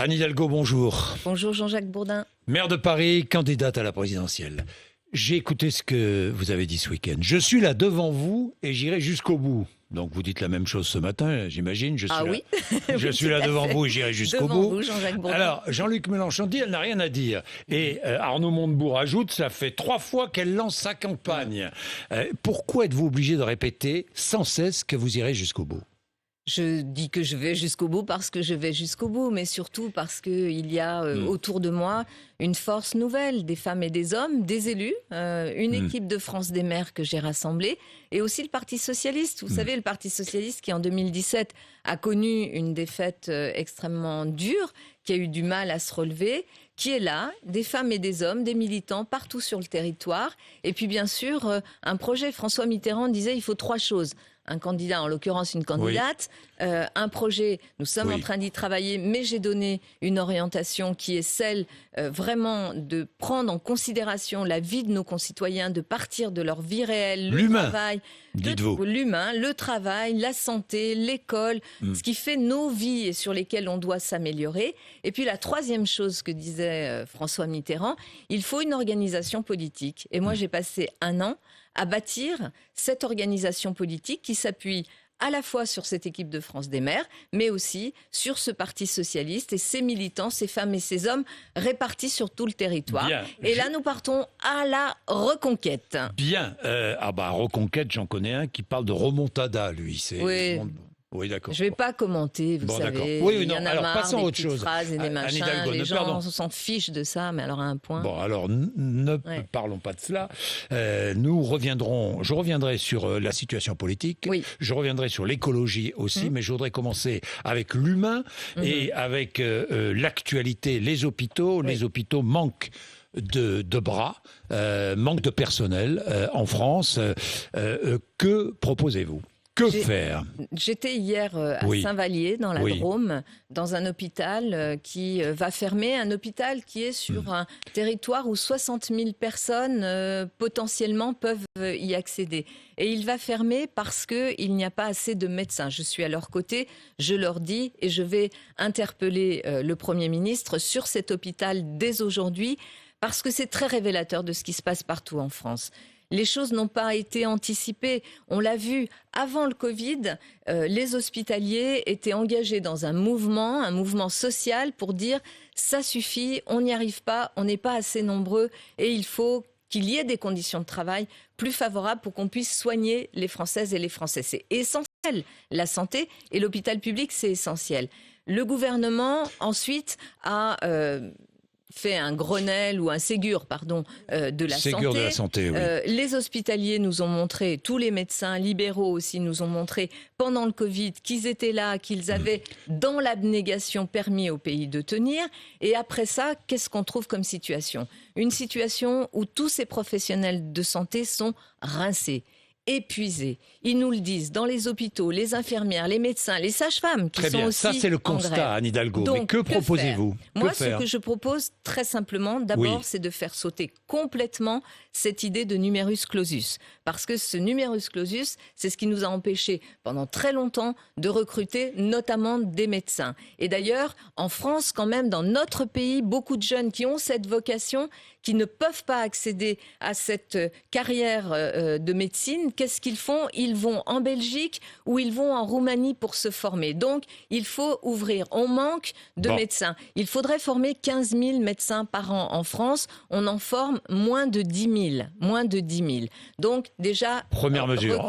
Anne Hidalgo, bonjour. Bonjour Jean-Jacques Bourdin. Maire de Paris, candidate à la présidentielle. J'ai écouté ce que vous avez dit ce week-end. Je suis là devant vous et j'irai jusqu'au bout. Donc vous dites la même chose ce matin, j'imagine. Oui. Je suis là devant vous et j'irai jusqu'au bout. Devant vous, Jean-Jacques Bourdin. Alors, Jean-Luc Mélenchon dit elle n'a rien à dire. Et Arnaud Montebourg ajoute, ça fait 3 fois qu'elle lance sa campagne. Pourquoi êtes-vous obligé de répéter sans cesse que vous irez jusqu'au bout ? Je dis que je vais jusqu'au bout parce que je vais jusqu'au bout, mais surtout parce qu'il y a autour de moi une force nouvelle, des femmes et des hommes, des élus, une équipe de France des maires que j'ai rassemblée, et aussi le Parti socialiste. Vous savez, le Parti socialiste qui en 2017 a connu une défaite extrêmement dure, qui a eu du mal à se relever, qui est là, des femmes et des hommes, des militants partout sur le territoire. Et puis bien sûr, un projet. François Mitterrand disait il faut 3 choses. Un candidat, en l'occurrence une candidate, un projet, nous sommes en train d'y travailler, mais j'ai donné une orientation qui est celle vraiment de prendre en considération la vie de nos concitoyens, de partir de leur vie réelle, le travail, l'humain, le travail, la santé, l'école, ce qui fait nos vies et sur lesquelles on doit s'améliorer. Et puis la 3e chose que disait François Mitterrand, il faut une organisation politique. Et moi j'ai passé 1 an à bâtir cette organisation politique qui s'appuie à la fois sur cette équipe de France des maires, mais aussi sur ce Parti socialiste et ses militants, ces femmes et ces hommes répartis sur tout le territoire. Bien, et là, nous partons à la reconquête. Bien. Reconquête, j'en connais un qui parle de remontada, lui. Oui, d'accord. Je ne vais pas commenter, vous savez. Oui, il y en a marre, passons à autre des chose. Phrases et des machins. Les gens s'en fichent de ça, mais alors à un point. Bon, alors ne parlons pas de cela. Je reviendrai sur la situation politique. Oui. Je reviendrai sur l'écologie aussi, mais je voudrais commencer avec l'humain et avec l'actualité. Les hôpitaux. Les hôpitaux manquent de bras, manquent de personnel en France. Que proposez-vous ? Que faire ? J'étais hier à Saint-Vallier, dans la Drôme, dans un hôpital qui va fermer, un hôpital qui est sur un territoire où 60 000 personnes potentiellement peuvent y accéder. Et il va fermer parce qu'il n'y a pas assez de médecins. Je suis à leur côté, je leur dis, et je vais interpeller le Premier ministre sur cet hôpital dès aujourd'hui, parce que c'est très révélateur de ce qui se passe partout en France. Les choses n'ont pas été anticipées. On l'a vu, avant le Covid, les hospitaliers étaient engagés dans un mouvement social pour dire « ça suffit, on n'y arrive pas, on n'est pas assez nombreux et il faut qu'il y ait des conditions de travail plus favorables pour qu'on puisse soigner les Françaises et les Français. » C'est essentiel, la santé, et l'hôpital public, c'est essentiel. Le gouvernement, ensuite, a fait un Grenelle ou un Ségur, de la santé. Ségur de la santé, oui. Les hospitaliers nous ont montré, tous les médecins libéraux aussi nous ont montré pendant le Covid qu'ils étaient là, qu'ils avaient dans l'abnégation permis au pays de tenir. Et après ça, qu'est-ce qu'on trouve comme situation ? Une situation où tous ces professionnels de santé sont rincés, épuisés. Ils nous le disent dans les hôpitaux, les infirmières, les médecins, les sages-femmes qui sont aussi ça c'est le constat, Anne Hidalgo. Donc, mais que proposez-vous ? Moi, ce que je propose très simplement, d'abord, c'est de faire sauter complètement cette idée de numerus clausus. Parce que ce numerus clausus, c'est ce qui nous a empêchés pendant très longtemps de recruter notamment des médecins. Et d'ailleurs, en France, quand même, dans notre pays, beaucoup de jeunes qui ont cette vocation, qui ne peuvent pas accéder à cette carrière de médecine, qu'est-ce qu'ils font ? Ils vont en Belgique ou ils vont en Roumanie pour se former. Donc, il faut ouvrir. On manque de médecins. Il faudrait former 15 000 médecins par an en France. On en forme moins de 10 000. Donc, déjà... Première mesure.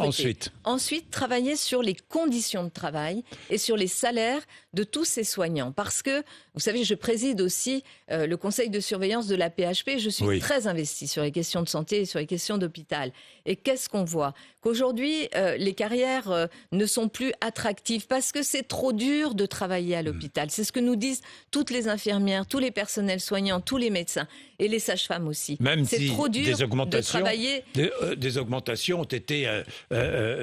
Ensuite, travailler sur les conditions de travail et sur les salaires de tous ces soignants. Parce que, vous savez, je préside aussi le conseil de surveillance de la PHP. Je suis très investie sur les questions de santé et sur les questions d'hôpital. Et qu'est-ce qu'on voit ? Qu'aujourd'hui, les carrières ne sont plus attractives parce que c'est trop dur de travailler à l'hôpital. C'est ce que nous disent toutes les infirmières, tous les personnels soignants, tous les médecins. et les sages-femmes aussi. Même c'est si trop dur de travailler. Des augmentations ont été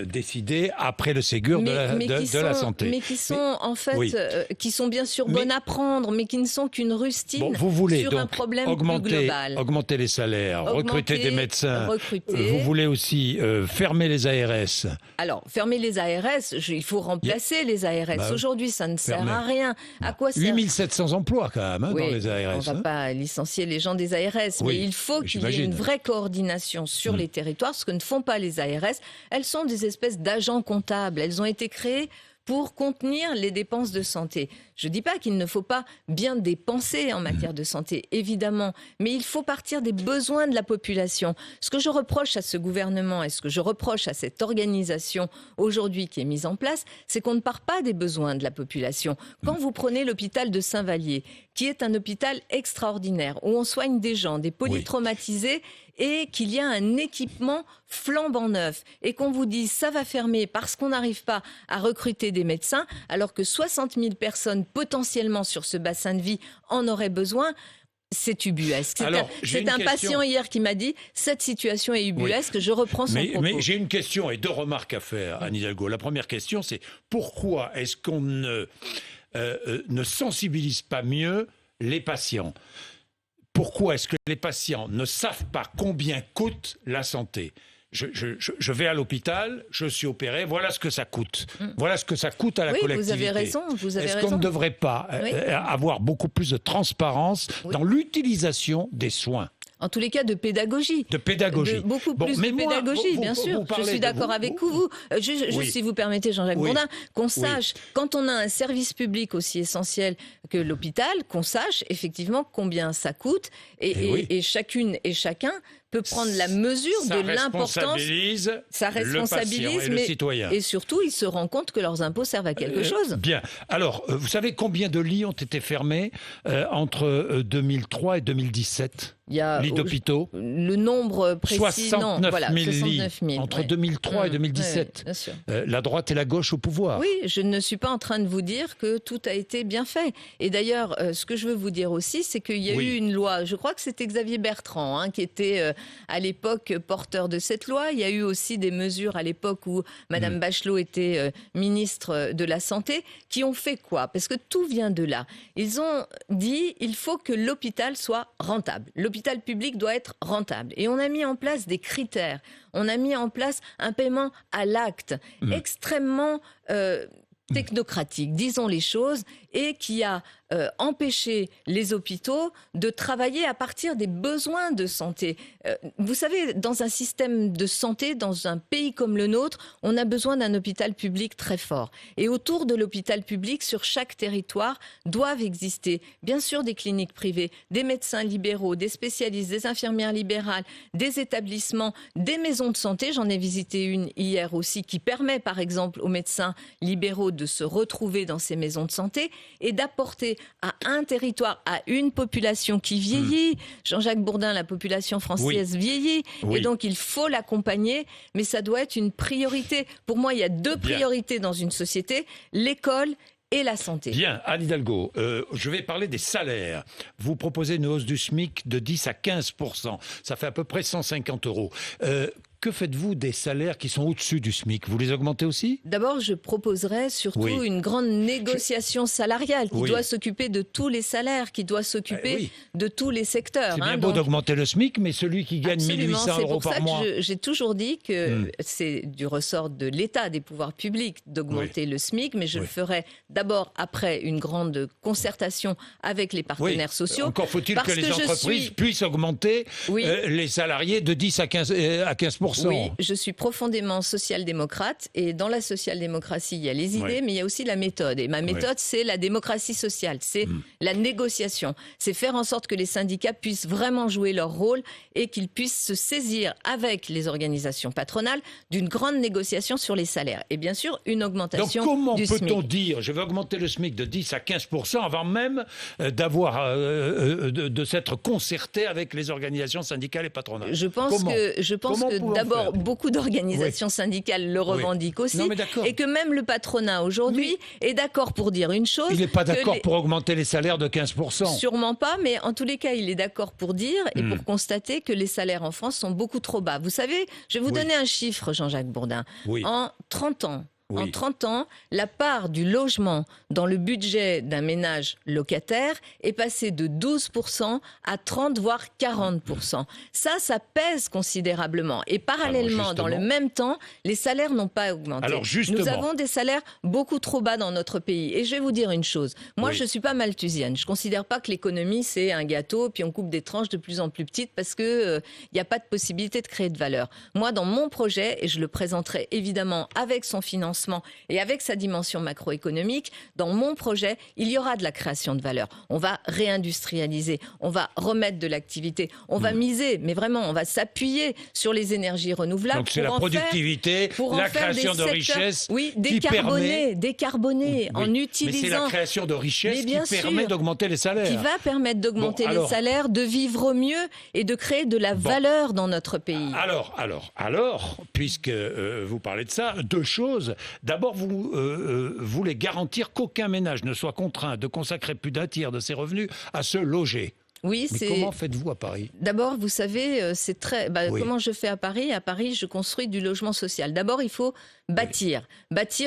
décidées après le Ségur de la santé. Mais qui sont en fait, qui sont bien sûr bonnes à prendre, mais qui ne sont qu'une rustine vous voulez sur donc un problème plus global. Augmenter les salaires, recruter des médecins. Recruter. Vous voulez aussi fermer les ARS. Alors, fermer les ARS, il faut remplacer les ARS. Aujourd'hui, ça ne sert à rien. À quoi sert 8700 emplois quand même dans les ARS. On ne va pas licencier les gens des ARS, mais il faut qu'il y ait une vraie coordination sur les territoires, ce que ne font pas les ARS. Elles sont des espèces d'agents comptables. Elles ont été créées pour contenir les dépenses de santé. Je ne dis pas qu'il ne faut pas bien dépenser en matière de santé, évidemment, mais il faut partir des besoins de la population. Ce que je reproche à ce gouvernement et ce que je reproche à cette organisation aujourd'hui qui est mise en place, c'est qu'on ne part pas des besoins de la population. Quand vous prenez l'hôpital de Saint-Vallier, qui est un hôpital extraordinaire, où on soigne des gens, des polytraumatisés, et qu'il y a un équipement flambant neuf, et qu'on vous dise ça va fermer parce qu'on n'arrive pas à recruter des médecins, alors que 60 000 personnes potentiellement sur ce bassin de vie en auraient besoin, c'est ubuesque. C'est un patient hier qui m'a dit cette situation est ubuesque, je reprends son propos. Mais j'ai une question et deux remarques à faire, Anne Hidalgo. La première question, c'est pourquoi est-ce qu'on ne sensibilise pas mieux les patients ? Pourquoi est-ce que les patients ne savent pas combien coûte la santé ? Je vais à l'hôpital, je suis opéré, voilà ce que ça coûte. Voilà ce que ça coûte à la collectivité. Vous avez raison. Est-ce qu'on ne devrait pas avoir beaucoup plus de transparence dans l'utilisation des soins ? En tous les cas, de pédagogie. Beaucoup plus de pédagogie, bien sûr. Je suis d'accord avec vous. Juste si vous permettez, Jean-Jacques Bourdin, qu'on sache, quand on a un service public aussi essentiel que l'hôpital, qu'on sache effectivement combien ça coûte et chacune et chacun peut prendre la mesure de l'importance. Ça responsabilise le citoyen. Et surtout, il se rend compte que leurs impôts servent à quelque chose. Bien. Alors, vous savez combien de lits ont été fermés entre 2003 et 2017 ? Lits d'hôpitaux. Le nombre précis, 69 000 lits 000, entre 2003 et 2017. Bien sûr. La droite et la gauche au pouvoir. Oui, je ne suis pas en train de vous dire que tout a été bien fait. Et d'ailleurs, ce que je veux vous dire aussi, c'est qu'il y a eu une loi, je crois que c'était Xavier Bertrand qui était à l'époque porteur de cette loi. Il y a eu aussi des mesures à l'époque où Madame Bachelot était ministre de la Santé, qui ont fait quoi ? Parce que tout vient de là. Ils ont dit il faut que l'hôpital soit rentable. L'hôpital public doit être rentable. Et on a mis en place des critères. On a mis en place un paiement à l'acte extrêmement technocratique, disons les choses, et qui a empêché les hôpitaux de travailler à partir des besoins de santé. Vous savez, dans un système de santé, dans un pays comme le nôtre, on a besoin d'un hôpital public très fort. Et autour de l'hôpital public, sur chaque territoire, doivent exister, bien sûr, des cliniques privées, des médecins libéraux, des spécialistes, des infirmières libérales, des établissements, des maisons de santé. J'en ai visité une hier aussi, qui permet, par exemple, aux médecins libéraux de se retrouver dans ces maisons de santé et d'apporter à un territoire, à une population qui vieillit. Jean-Jacques Bourdin, la population française vieillit. Et donc, il faut l'accompagner, mais ça doit être une priorité. Pour moi, il y a deux priorités dans une société, l'école et la santé. Bien, Anne Hidalgo, je vais parler des salaires. Vous proposez une hausse du SMIC de 10 à 15%. Ça fait à peu près 150 €. Que faites-vous des salaires qui sont au-dessus du SMIC ? Vous les augmentez aussi ? D'abord, je proposerais surtout une grande négociation salariale qui doit s'occuper de tous les salaires, qui doit s'occuper de tous les secteurs. C'est bien beau d'augmenter le SMIC, mais celui qui gagne 1 800 € par mois... J'ai toujours dit que c'est du ressort de l'État, des pouvoirs publics, d'augmenter le SMIC, mais je le ferai d'abord après une grande concertation avec les partenaires sociaux. Encore faut-il que les entreprises puissent augmenter les salariés de 10 à 15%. Oui, je suis profondément social-démocrate et dans la social-démocratie, il y a les idées, mais il y a aussi la méthode. Et ma méthode, c'est la démocratie sociale, c'est la négociation. C'est faire en sorte que les syndicats puissent vraiment jouer leur rôle et qu'ils puissent se saisir avec les organisations patronales d'une grande négociation sur les salaires. Et bien sûr, une augmentation du SMIC. Donc comment peut-on dire, je vais augmenter le SMIC de 10 à 15% avant même de s'être concerté avec les organisations syndicales et patronales? Je pense que d'abord, beaucoup d'organisations syndicales le revendiquent aussi. Non, et que même le patronat aujourd'hui est d'accord pour dire une chose. Il n'est pas d'accord pour augmenter les salaires de 15%. Sûrement pas, mais en tous les cas, il est d'accord pour dire et pour constater que les salaires en France sont beaucoup trop bas. Vous savez, je vais vous donner un chiffre, Jean-Jacques Bourdin. En 30 ans, en 30 ans, la part du logement dans le budget d'un ménage locataire est passée de 12% à 30, voire 40%. Ça pèse considérablement. Et parallèlement, dans le même temps, les salaires n'ont pas augmenté. Nous avons des salaires beaucoup trop bas dans notre pays. Et je vais vous dire une chose. Moi, je ne suis pas malthusienne. Je ne considère pas que l'économie, c'est un gâteau, puis on coupe des tranches de plus en plus petites parce qu'il n'y a pas de possibilité de créer de valeur. Moi, dans mon projet, et je le présenterai évidemment avec son financement, et avec sa dimension macroéconomique, dans mon projet, il y aura de la création de valeur. On va réindustrialiser, on va remettre de l'activité, on va miser, mais vraiment, on va s'appuyer sur les énergies renouvelables. Donc c'est la productivité, la création de richesse, décarboner en utilisant. Mais c'est la création de richesse qui permet d'augmenter les salaires. Qui va permettre d'augmenter les salaires, de vivre mieux et de créer de la valeur dans notre pays. Alors, puisque vous parlez de ça, deux choses. D'abord, vous voulez garantir qu'aucun ménage ne soit contraint de consacrer plus d'un tiers de ses revenus à se loger. Oui, mais comment faites-vous à Paris ? D'abord, vous savez, c'est très. Comment je fais à Paris ? À Paris, je construis du logement social. D'abord, il faut bâtir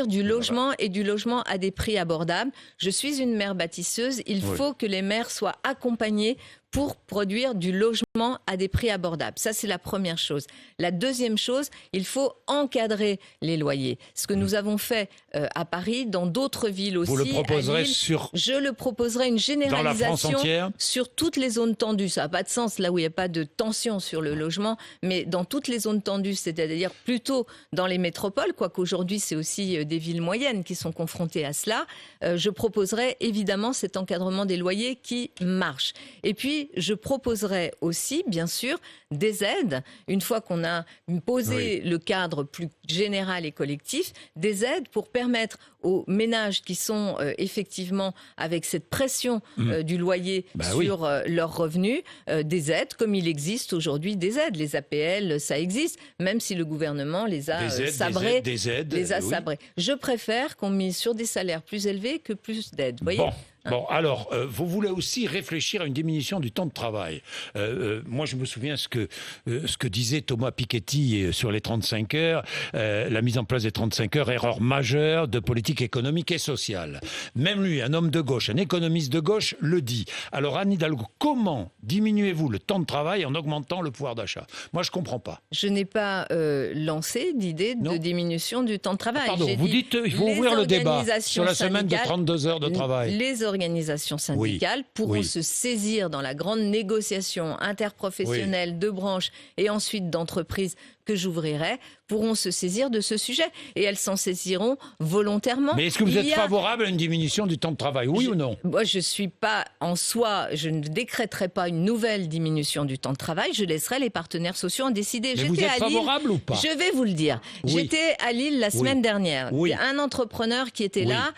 du logement et du logement à des prix abordables. Je suis une maire bâtisseuse. Il faut que les maires soient accompagnés pour produire du logement à des prix abordables. Ça, c'est la première chose. La deuxième chose, il faut encadrer les loyers. Ce que nous avons fait à Paris, dans d'autres villes aussi. Vous le proposerez Je le proposerai, une généralisation sur toutes les zones tendues. Ça n'a pas de sens là où il n'y a pas de tension sur le logement, mais dans toutes les zones tendues, c'est-à-dire plutôt dans les métropoles, quoique aujourd'hui c'est aussi des villes moyennes qui sont confrontées à cela. Je proposerai évidemment cet encadrement des loyers qui marche. Et puis, je proposerai aussi, bien sûr, des aides, une fois qu'on a posé le cadre plus général et collectif, des aides pour permettre aux ménages qui sont effectivement avec cette pression du loyer sur leurs revenus, des aides, comme il existe aujourd'hui des aides. Les APL, ça existe, même si le gouvernement les a sabrés. Sabrés. Je préfère qu'on mise sur des salaires plus élevés que plus d'aides. Voyez. Bon, alors, vous voulez aussi réfléchir à une diminution du temps de travail. Moi, je me souviens ce que disait Thomas Piketty sur les 35 heures, la mise en place des 35 heures, erreur majeure de politique économique et sociale. Même lui, un homme de gauche, un économiste de gauche, le dit. Alors, Anne Hidalgo, comment diminuez-vous le temps de travail en augmentant le pouvoir d'achat ? Moi, je ne comprends pas. Je n'ai pas lancé d'idée de diminution du temps de travail. Vous dites qu'il faut ouvrir le débat sur la semaine de 32 heures de travail. Les organisations syndicales pourront se saisir dans la grande négociation interprofessionnelle de branches et ensuite d'entreprises que j'ouvrirai, pourront se saisir de ce sujet. Et elles s'en saisiront volontairement. Mais est-ce que vous êtes favorable à une diminution du temps de travail, oui ou non ? Moi, je ne suis pas en soi, je ne décréterai pas une nouvelle diminution du temps de travail. Je laisserai les partenaires sociaux en décider. Mais vous êtes favorable ou pas ? Je vais vous le dire. J'étais à Lille la semaine dernière. Il y a un entrepreneur qui était là,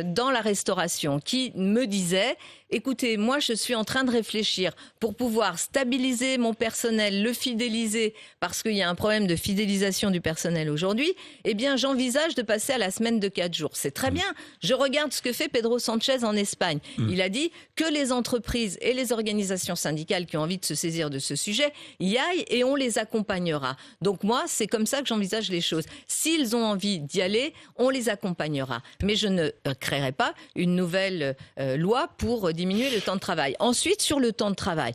dans la restauration, qui me disait... Écoutez, moi, je suis en train de réfléchir pour pouvoir stabiliser mon personnel, le fidéliser, parce qu'il y a un problème de fidélisation du personnel aujourd'hui. Eh bien, j'envisage de passer à la semaine de 4 jours. C'est très bien. Je regarde ce que fait Pedro Sanchez en Espagne. Il a dit que les entreprises et les organisations syndicales qui ont envie de se saisir de ce sujet y aillent et on les accompagnera. Donc moi, c'est comme ça que j'envisage les choses. S'ils ont envie d'y aller, on les accompagnera. Mais je ne créerai pas une nouvelle loi pour diminuer le temps de travail. Ensuite, sur le temps de travail,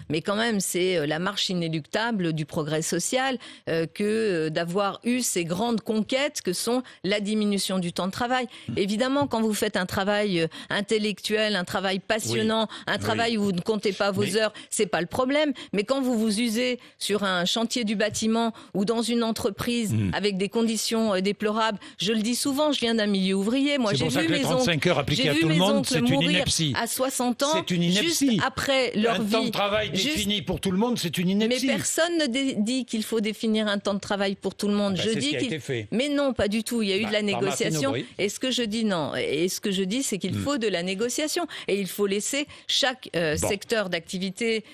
mais quand même, c'est la marche inéluctable du progrès social que d'avoir eu ces grandes conquêtes que sont la diminution du temps de travail. Évidemment, quand vous faites un travail intellectuel, un travail passionnant, un travail où vous ne comptez pas vos heures, c'est pas le problème. Mais quand vous vous usez sur un chantier du bâtiment ou dans une entreprise avec des conditions déplorables, je le dis souvent, je viens d'un milieu ouvrier. Moi, c'est pour ça que les 35 heures appliquées à tout le monde, c'est une ineptie. à 60 ans, c'est une ineptie. juste après leur vie. Un temps de travail défini pour tout le monde, c'est une ineptie. Mais personne ne dit qu'il faut définir un temps de travail pour tout le monde. Je dis qu'il... Mais non, pas du tout. Il y a eu de la négociation. Et ce que je dis, non. Et ce que je dis, c'est qu'il faut de la négociation. Et il faut laisser chaque secteur d'activité,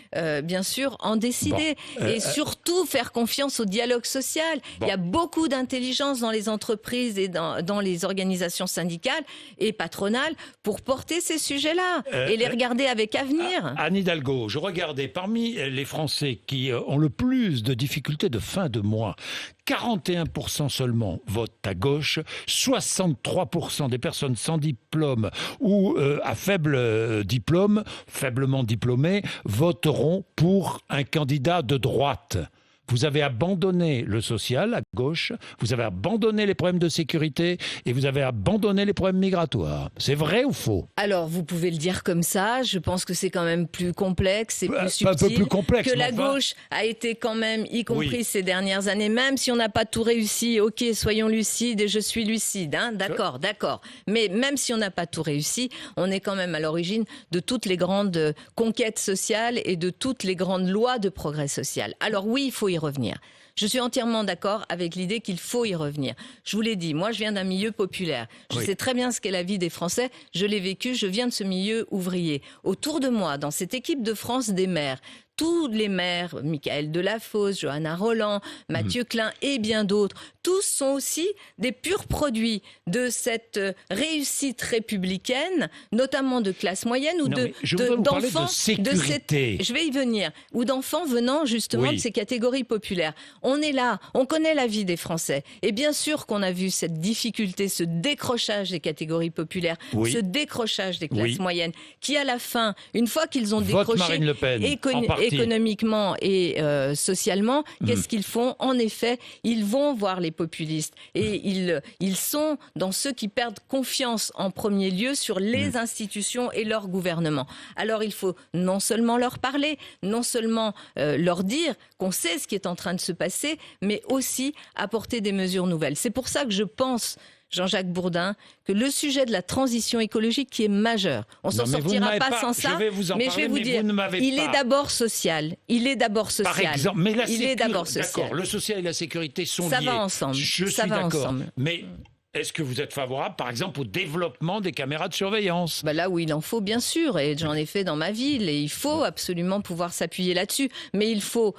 bien sûr, en décider. Et surtout, faire confiance au dialogue social. Il y a beaucoup d'intelligence dans les entreprises et dans les organisations syndicales et patronales pour porter ces sujets-là et les regarder avec avenir. Anne Hidalgo, je regardais parmi les Français qui ont le plus de difficultés de fin de mois, 41% seulement votent à gauche, 63% des personnes sans diplôme ou à faible diplôme, faiblement diplômées, voteront pour un candidat de droite. Vous avez abandonné le social à gauche, vous avez abandonné les problèmes de sécurité et vous avez abandonné les problèmes migratoires. C'est vrai ou faux ? Alors, vous pouvez le dire comme ça. Je pense que c'est quand même plus complexe et plus subtil. Un peu plus complexe. Que la gauche a été quand même, y compris ces dernières années, même si on n'a pas tout réussi, ok, soyons lucides et je suis lucide. Hein, d'accord. Mais même si on n'a pas tout réussi, on est quand même à l'origine de toutes les grandes conquêtes sociales et de toutes les grandes lois de progrès social. Alors oui, il faut y revenir. Je suis entièrement d'accord avec l'idée qu'il faut y revenir. Je vous l'ai dit, moi je viens d'un milieu populaire. Je sais très bien ce qu'est la vie des Français. Je l'ai vécu, je viens de ce milieu ouvrier. Autour de moi, dans cette équipe de France des maires, tous les maires, Michael Delafosse, Johanna Rolland, Mathieu Klein et bien d'autres, tous sont aussi des purs produits de cette réussite républicaine, notamment de classe moyenne ou d'enfants je vais y venir, ou d'enfants venant justement de ces catégories populaires. On est là, on connaît la vie des Français. Et bien sûr qu'on a vu cette difficulté, ce décrochage des catégories populaires, ce décrochage des classes moyennes, qui à la fin, une fois qu'ils ont décroché économiquement et socialement, qu'est-ce qu'ils font ? En effet, ils vont voir les populistes et ils sont dans ceux qui perdent confiance en premier lieu sur les institutions et leur gouvernement. Alors il faut non seulement leur parler, non seulement leur dire qu'on sait ce qui est en train de se passer, mais aussi apporter des mesures nouvelles. C'est pour ça que je pense, Jean-Jacques Bourdin, que le sujet de la transition écologique qui est majeur, on s'en sortira pas sans ça, mais je vais vous dire, il est d'abord social. Il est d'abord social. Par exemple, mais la il est d'abord social. D'accord, le social et la sécurité sont liés. Ça va ensemble. Je suis d'accord. Mais est-ce que vous êtes favorable, par exemple, au développement des caméras de surveillance ? Là où il en faut, bien sûr, et j'en ai fait dans ma ville, et il faut absolument pouvoir s'appuyer là-dessus. Mais il faut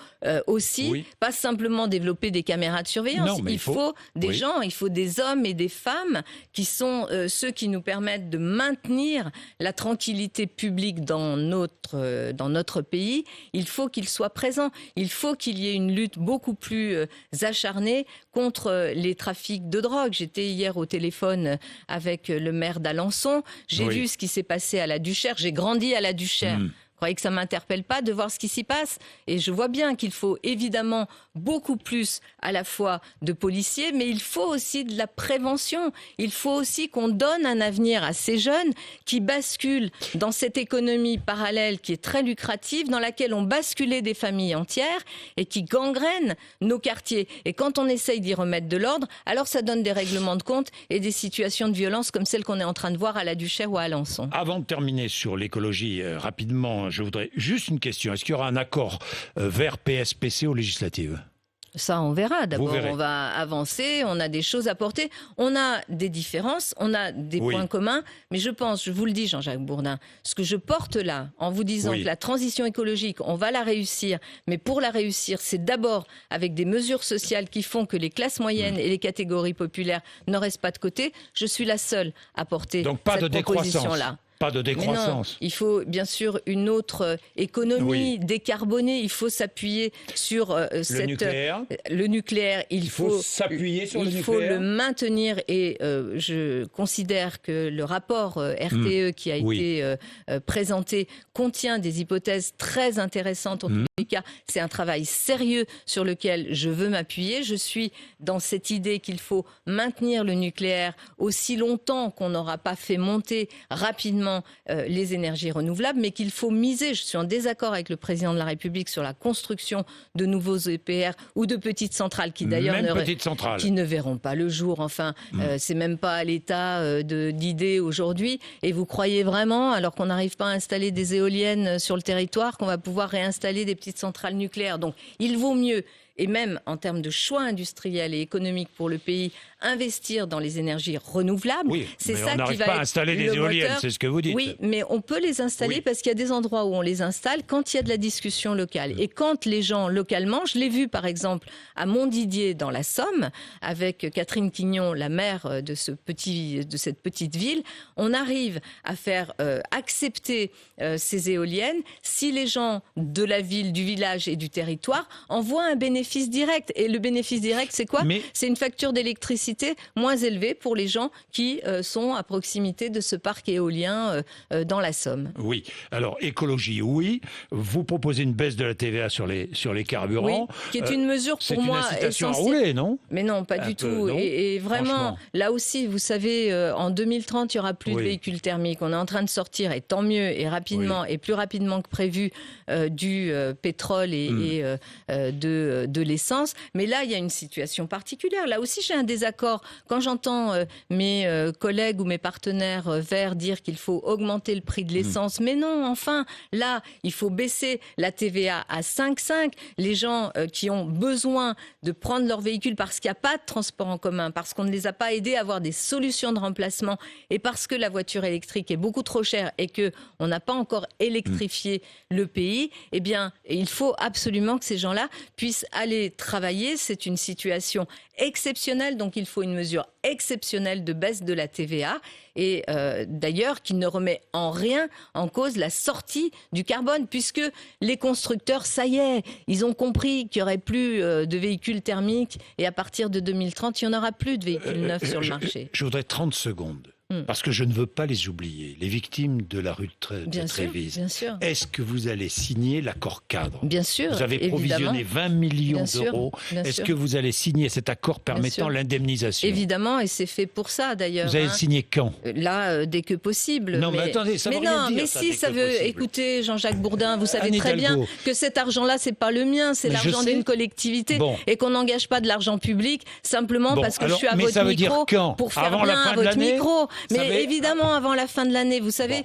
aussi, pas simplement développer des caméras de surveillance, il faut des gens, il faut des hommes et des femmes qui sont ceux qui nous permettent de maintenir la tranquillité publique dans notre pays. Il faut qu'ils soient présents. Il faut qu'il y ait une lutte beaucoup plus acharnée contre les trafics de drogue. J'étais hier au téléphone avec le maire d'Alençon. J'ai vu ce qui s'est passé à la Duchère. J'ai grandi à la Duchère. Vous croyez que ça ne m'interpelle pas de voir ce qui s'y passe ? Et je vois bien qu'il faut évidemment beaucoup plus à la fois de policiers, mais il faut aussi de la prévention. Il faut aussi qu'on donne un avenir à ces jeunes qui basculent dans cette économie parallèle qui est très lucrative, dans laquelle ont basculé des familles entières et qui gangrène nos quartiers. Et quand on essaye d'y remettre de l'ordre, alors ça donne des règlements de compte et des situations de violence comme celles qu'on est en train de voir à la Duchère ou à Alençon. Avant de terminer sur l'écologie, rapidement, je voudrais juste une question. Est-ce qu'il y aura un accord vers PSPC aux législatives ? Ça, on verra. D'abord, on va avancer, on a des choses à porter. On a des différences, on a des points communs. Mais je pense, je vous le dis, Jean-Jacques Bourdin, ce que je porte là, en vous disant que la transition écologique, on va la réussir. Mais pour la réussir, c'est d'abord avec des mesures sociales qui font que les classes moyennes et les catégories populaires ne restent pas de côté. Je suis la seule à porter cette proposition-là. Pas de décroissance. Non, il faut bien sûr une autre économie décarbonée. Il faut s'appuyer sur le nucléaire. Il faut s'appuyer sur le nucléaire. Il faut le maintenir. Et je considère que le rapport RTE qui a été présenté contient des hypothèses très intéressantes. En tous les cas, c'est un travail sérieux sur lequel je veux m'appuyer. Je suis dans cette idée qu'il faut maintenir le nucléaire aussi longtemps qu'on n'aura pas fait monter rapidement évidemment les énergies renouvelables, mais qu'il faut miser, je suis en désaccord avec le président de la République sur la construction de nouveaux EPR ou de petites centrales qui d'ailleurs ne verront pas le jour. Enfin, c'est même pas à l'état d'idée aujourd'hui. Et vous croyez vraiment, alors qu'on n'arrive pas à installer des éoliennes sur le territoire, qu'on va pouvoir réinstaller des petites centrales nucléaires? Donc, il vaut mieux, et même en termes de choix industriels et économiques pour le pays, investir dans les énergies renouvelables. Oui, c'est ça qui va n'arrive pas à installer des éoliennes, c'est ce que vous dites. Oui, mais on peut les installer parce qu'il y a des endroits où on les installe quand il y a de la discussion locale. Et quand les gens localement, je l'ai vu par exemple à Montdidier dans la Somme, avec Catherine Quignon, la maire de cette petite ville, on arrive à faire accepter ces éoliennes si les gens de la ville, du village et du territoire en voient un bénéfice direct. Et le bénéfice direct, c'est quoi? C'est une facture d'électricité moins élevée pour les gens qui sont à proximité de ce parc éolien dans la Somme. Oui. Alors, écologie, oui. Vous proposez une baisse de la TVA sur les carburants. Oui, qui est une mesure pour moi essentielle. C'est une incitation à rouler, non? Mais non, pas du tout. Non. Et vraiment, là aussi, vous savez, en 2030, il n'y aura plus de véhicules thermiques. On est en train de sortir, et tant mieux, et rapidement, et plus rapidement que prévu, du pétrole et de l'essence. Mais là, il y a une situation particulière. Là aussi, j'ai un désaccord. Quand j'entends mes collègues ou mes partenaires verts dire qu'il faut augmenter le prix de l'essence, mais non, enfin, là, il faut baisser la TVA à 5,5. Les gens qui ont besoin de prendre leur véhicule parce qu'il n'y a pas de transport en commun, parce qu'on ne les a pas aidés à avoir des solutions de remplacement et parce que la voiture électrique est beaucoup trop chère et qu'on n'a pas encore électrifié le pays, eh bien, il faut absolument que ces gens-là puissent aller travailler. C'est une situation exceptionnelle, donc il faut une mesure exceptionnelle de baisse de la TVA et d'ailleurs qui ne remet en rien en cause la sortie du carbone puisque les constructeurs, ça y est, ils ont compris qu'il n'y aurait plus de véhicules thermiques et à partir de 2030, il n'y en aura plus de véhicules neufs sur le marché. Je voudrais 30 secondes. Parce que je ne veux pas les oublier, les victimes de la rue de Trévise. Bien sûr. Est-ce que vous allez signer l'accord cadre? Bien sûr. Vous avez provisionné 20 millions d'euros. Est-ce que vous allez signer cet accord permettant l'indemnisation? Évidemment, et c'est fait pour ça d'ailleurs. Vous allez le signer quand? Là, dès que possible. Non, mais attendez, ça veut rien dire. Mais si, ça veut. Écoutez, Jean-Jacques Bourdin, vous savez très bien que cet argent-là, c'est pas le mien, c'est l'argent d'une collectivité et qu'on n'engage pas de l'argent public simplement parce que je suis à votre micro pour faire bien à votre micro. Mais évidemment, avant la fin de l'année, vous savez,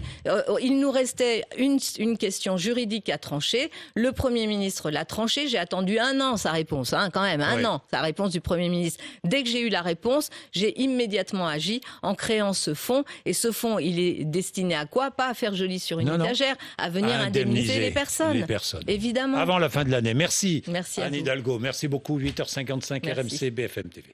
il nous restait une question juridique à trancher. Le Premier ministre l'a tranché. J'ai attendu 1 an sa réponse, quand même, un an, sa réponse du Premier ministre. Dès que j'ai eu la réponse, j'ai immédiatement agi en créant ce fonds. Et ce fonds, il est destiné à quoi? Pas à faire joli sur une étagère, à venir indemniser les personnes. Évidemment. Avant la fin de l'année. Merci. Merci Anne Hidalgo. Merci beaucoup. 8h55 Merci. RMC BFM TV.